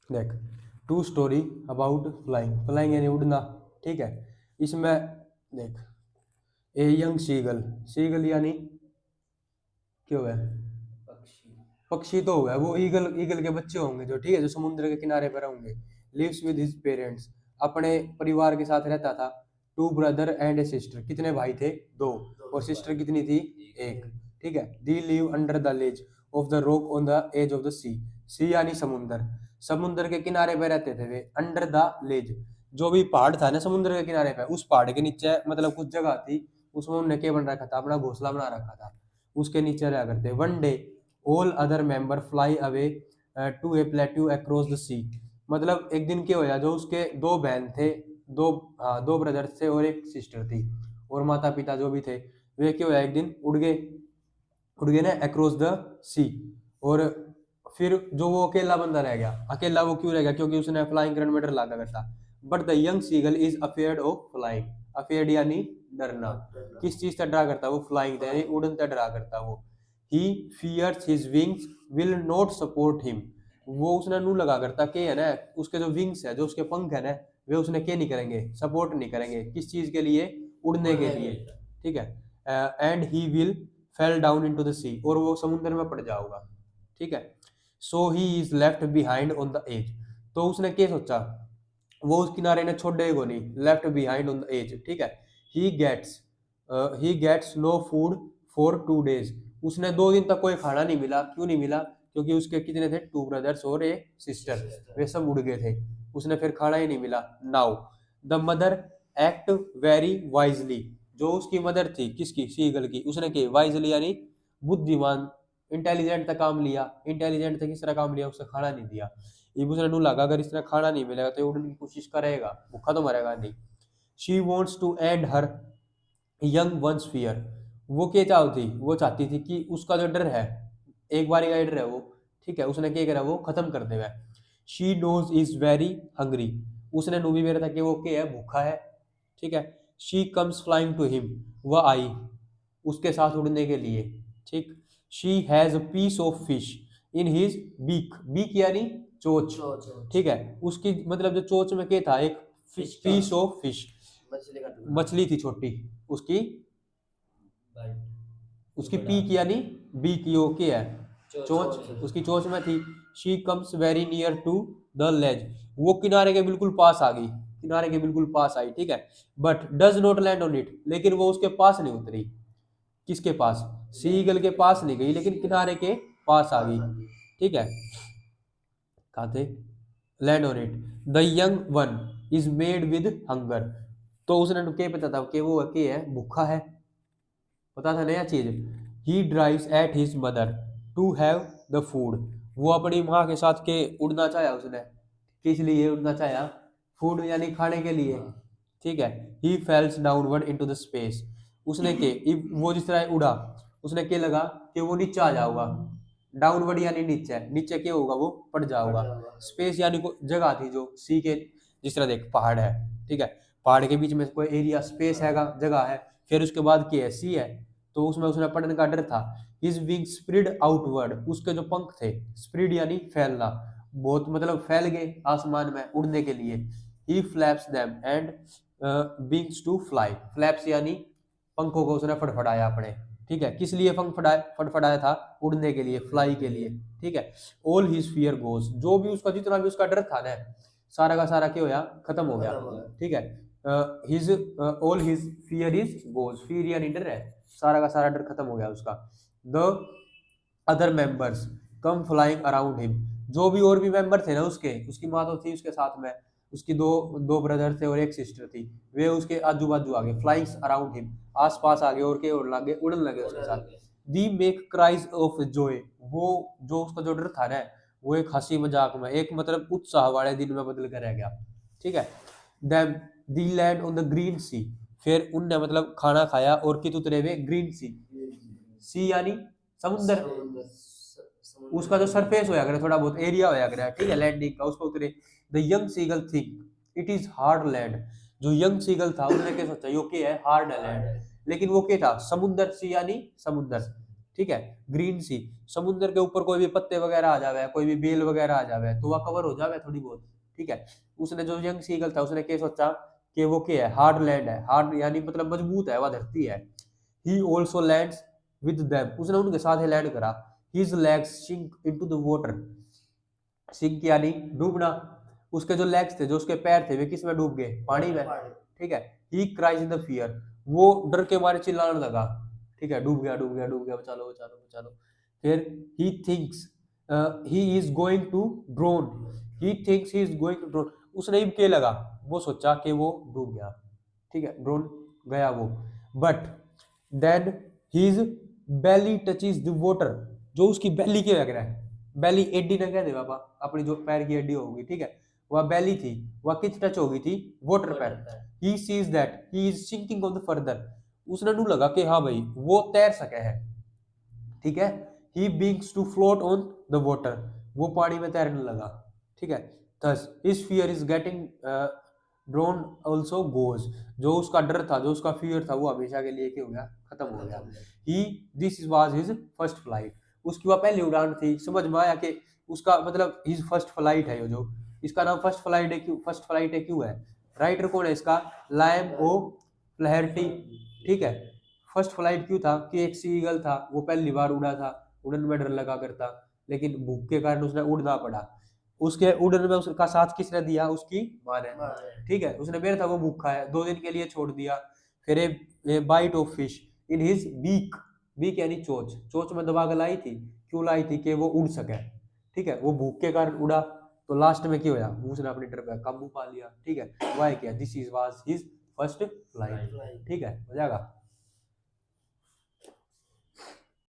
देख, two story about flying, flying यानी उड़ना, ठीक है। इसमें देख, ए यंग सीगल, सीगल यानी क्यों है, पक्षी, पक्षी तो हुआ है वो, ईगल, ईगल के बच्चे होंगे जो, ठीक है, जो समुद्र के किनारे पर होंगे। लिव्स विद हिज पेरेंट्स, अपने परिवार के साथ रहता था। Two brother and a sister, कितने भाई थे, दो, और सिस्टर कितनी थी, एक, ठीक है। They live under the ledge of the rock on the edge of the sea, sea यानी समुंदर, समुद्र के किनारे पे रहते थे वे। अंडर द लेज, जो भी पहाड़ था ना समुद्र के किनारे पे, उस पहाड़ के नीचे मतलब कुछ जगह थी, उसमें उन्होंने क्या बन रखा था, अपना घोंसला बना रखा था, उसके नीचे रहा करते। One day all other member fly away to a plateau across the sea, मतलब एक दिन क्या होया, जो उसके दो बहन थे, दो, हाँ, दो ब्रदर्स थे और एक सिस्टर थी, और माता पिता जो भी थे, वे क्या होया, एक दिन उड़ गए ना अक्रॉस द सी। और फिर जो वो अकेला बंदा रह गया, अकेला वो क्यों रह गया, क्योंकि उसने फ्लाइंग करने में डर लगा करता। But the young seagull is afraid of flying, afraid यानी डरना, किस चीज से डरा करता, वो फ्लाइंग यानी उड़न से डरा करता वो। He fears his wings will not support him, वो उसने नू लगा करता के है ना, उसके जो विंग्स है, जो उसके पंख है ना, वे उसने क्या नहीं करेंगे, सपोर्ट नहीं करेंगे, किस चीज के लिए, उड़ने के लिए, ठीक है। And he will fall down into the sea, और वो समुद्र में पड़ जाऊंगा, ठीक है। So he is left behind on the edge, तो उसने क्या सोचा, वो उस किनारे ने छोड़ेगा नहीं, left behind on the edge, ठीक है। He gets he gets no food for 2 days, उसने 2 दिन तक कोई खाना नहीं मिला, क्यों नहीं मिला, क्योंकि उसके कितने थे, टू ब्रदर्स और एक सिस्टर, वे सब उड़ गए थे, उसने फिर खाना ही नहीं मिला। Now the mother act very wisely, जो उसकी मदर थी, किसकी, सीगल की, उसने के वाइजली यानी बुद्धिमान, इंटेलिजेंट का काम लिया, इंटेलिजेंट से किस तरह काम लिया, उसने खाना नहीं दिया। इब उसने नू लगा अगर इस तरह खाना नहीं मिलेगा तो ये उड़ने की कोशिश करेगा, भूखा तो मरेगा नहीं। She wants to and her young ones fear, वो क्या चाहती, वो चाहती थी कि उसका जो डर है, एक बारी का डर है वो, ठीक है, उसने क्या करा, वो खत्म कर देगा। She knows is very hungry, उसने नू भी मेरा था कि वो क्या है, भूखा है, ठीक है। She comes flying to him, वह आई उसके साथ उड़ने के लिए, ठीक। She has a piece of fish in his beak, beak यानी चोच, ठीक है, उसकी मतलब जो चोच में क्या था, एक पीस ऑफ फिश, मछली थी छोटी, उसकी, उसकी पीक यानी बीक, यो क्या है, चोंच, उसकी चोंच में थी। She comes very near to the ledge, वो किनारे के बिल्कुल पास आ गई, किनारे के बिल्कुल पास आई, ठीक है। But does not land on it, लेकिन वो उसके पास नहीं उतरी, किसके पास, सीगल के पास नहीं गई, लेकिन किनारे के पास आ गई, ठीक है। कहा थे, land on it. The young one is made with hunger, तो उसने क्या पता था कि वो क्या है, भूखा है, पता था नया चीज। He drives at his mother to have the food, वो अपनी माँ के साथ के उड़ना चाहा उसने, किस लिए उड़ना चाहा, फूड यानी खाने के लिए, ठीक है। He fails downward into the space, उसने के वो जिस तरह उड़ा, उसने क्या लगा कि वो नीचे आ जाऊंगा, डाउनवर्ड यानी नीचे, नीचे क्या होगा, वो पड़ जाऊंगा। स्पेस यानी कोई जगह थी जो सी के, जिस तरह देख पहाड़ है, ठीक है, पहाड़ के बीच में कोई एरिया स्पेस हैगा, जगह है, फिर उसके बाद क्या है, सी है, तो उसमें उसने पड़ने का डर था। हिज विंग स्प्रिड आउटवर्ड, उसके जो पंख थे, स्प्रिड यानी फैलना, बहुत मतलब फैल गए आसमान में उड़ने के लिए। He flaps them and wings to fly, flaps यानी पंखों को उसने फड़फड़ाया अपने, ठीक है, किस लिए पंख फड़फड़ाया था, उड़ने के लिए, फ्लाई के लिए, ठीक है। ऑल हिज फियर गोज, जो भी उसका जितना भी उसका डर था ना, सारा का सारा क्या होया, खत्म हो गया, ठीक है। His all his fear is goes, fear यानी डर है, सारा का सारा डर खत्म हो गया उसका। The other members come flying around him, जो भी और भी मेंबर थे ना उसके, उसकी माँ तो थी उसके साथ में, उसकी दो दो ब्रदर थे और एक सिस्टर थी, वे उसके आजू बाजू आ गए, फ्लाइंग अराउंड हिम, आस पास आ गए, और के उड़न लगे, उड़न लगे उसके साथ। दी मेक क्राइज ऑफ जॉय, वो जो उसका जो डर था ना, वो एक हंसी मजाक में, एक मतलब उत्साह वाले दिन में बदल कर रह गया, ठीक है। Then they land on the green sea, फिर उनने मतलब खाना खाया और कित उतरे हुए, ग्रीन सी, सी यानी समुंदर, उसका जो सरफेस होया करे, थोड़ा बहुत एरिया होया करे, ठीक है, लैंडिंग का, उसको उतरे। The young seagull think it is hard land, जो यंग सीगल था उसने क्या सोचा, यो क्या है, हार्ड लैंड, लेकिन वो क्या था, समुंदर, सी यानी समुंदर, ठीक है। ग्रीन सी, समुद्र के ऊपर कोई भी पत्ते वगैरह आ जावे, कोई भी बेल वगैरह आ जावे तो वह कवर हो जावे थोड़ी बहुत, ठीक है। उसने जो यंग सीगल था उसने क्या सोचा कि वो क्या है, हार्ड लैंड है, हार्ड यानी मतलब मजबूत है, वह धरती है। He also lands with them, उसने उनके साथ ही लैंड करा। His legs sink into the water, sink यानी डूबना, उसके जो लेग्स थे, जो उसके पैर थे, वे किस में डूब गए, पानी में, ठीक है। ही क्राइज इन द फियर, वो डर के मारे चिल्लाने लगा, ठीक है, डूब गया डूब गया डूब गया, बचा लो बचा लो बचा लो। फिर he thinks he is going to drown, he thinks he is going to drown, उसने क्या लगा, वो सोचा कि वो डूब गया, ठीक है, ड्रोन गया वो। But then his belly touches the water, जो उसकी बेली क्या लग रहा है, बेली एडी ना कह दे पापा, अपनी जो पैर की एडी होगी, ठीक है, वह बेली थी, वह किस टच हो गई थी, वाटर पैर। He sees that he is sinking on the further, उसने नू लगा कि हाँ भाई वो तैर सके है, ठीक है। He begins to float on the water, वो पानी में तैरने लगा, ठीक है। Thus his fear is getting drone also goes, जो उसका डर था, जो उसका फियर था, वो हमेशा के लिए क्या हो गया, खत्म हो गया। He this was his first flight, उसकी वह पहली उड़ान थी। समझ में आया कि उसका मतलब हिज फर्स्ट फ्लाइट है, जो इसका नाम फर्स्ट फ्लाइट है, क्यों फर्स्ट फ्लाइट है, क्यों है, राइटर कौन है इसका, लायम ओ फ्लैहर्टी, ठीक है। फर्स्ट फ्लाइट क्यों था कि एक सीगल था, वो पहली बार उड़ा था, उड़न में डर लगा करता, लेकिन भूख के कारण उसने उड़ना पड़ा, उसके उड़न में उसका साथ किसने दिया, उसकी माँ ने, ठीक है। उसने मेरा था वो भूखा है, 2 दिन के लिए छोड़ दिया। फिर a bite of fish in his beak, beak यानी चोंच, चोंच में दबा के लाई थी, क्यों लाई थी कि वो उड़ सके, ठीक है। वो भूख के कारण उड़ा, तो लास्ट में क्या होया, उसने अपने डर पे काबू पा लिया, ठीक है। वाह क्या, this is was his first flight, ठीक है, हो जाएगा।